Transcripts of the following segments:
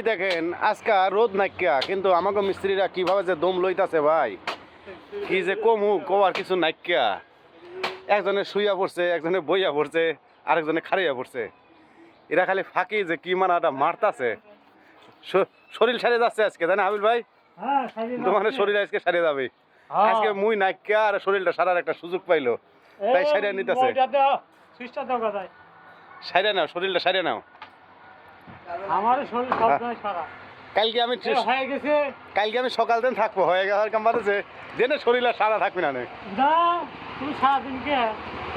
এই দেখেন আজকে রোদ নাইকা কিন্তু আমাকে মিস্ত্রিরা কিভাবে যে দম লইতাছে ভাই, কি যে কমু কবার কিছু নাইকা। একজনে শুইয়া পড়ছে, একজনে বইয়া পড়ছে, আরেকজনে খাড়িয়া পড়ছে। এরা খালি ফাঁকি যে কি মানাটা মারতাছে। শরীর সারে যাচ্ছে আজকে, তাই না হাবিল ভাই? তোমার শরীর আজকে সারে যাবে। আজকে মুই নাইকা আর শরীরটা সারার একটা সুযোগ পাইলো, তাই সারিয়া নিতেছে। সারিয়া নাও, শরীরটা সারিয়া নাও। কালকে আমি সকাল দিন থাকবো, হয়ে গেছে কাম বাড়ছে দিনে শরীর আর সারা থাকবি না।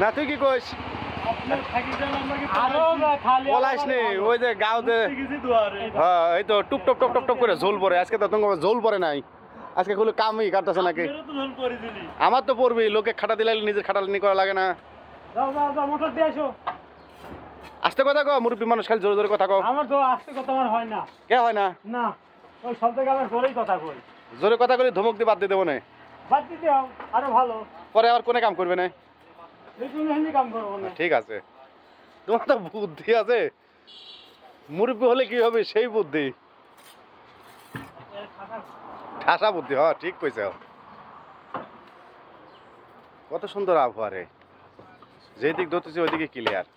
না তুই কি কইস? ওই যে গাঁওতে হ্যাঁ এই তো টুপ টপ টপ টপ টপ করে ঝোল পড়ে। আজকে তো তোমার ঝোল পড়ে নাই, আজকে খুলে কামই কাটতেছে নাকি? আমার তো পড়বি, লোকে খাটা দিলে নিজের খাটালি করা লাগে না। আস্তে কথা কও, মুরব্বী মানুষ খালি জোরে জোরে কথা কও। আমার তো আস্তে কথা আমার হয় না। কে হয় না? না ওই সব থেকে আমার জোরেই কথা কই। জোরে কথা কইলে ধমক দিয়ে বাদ দিয়ে দেবো না। বাদ দিতে দাও, আরো ভালো। পরে আবার কোনে কাম করবে না? কাম করবো না। ঠিক আছে, তোমার তো বুদ্ধি আছে। মুরব্বী হলে কি হবে সেই বুদ্ধি, ঠাসা বুদ্ধি। হ্যাঁ ঠিক কইছে। কত সুন্দর আবহাওয়া রে, যেদিক ধরতেছি ওইদিকে ক্লিয়ার।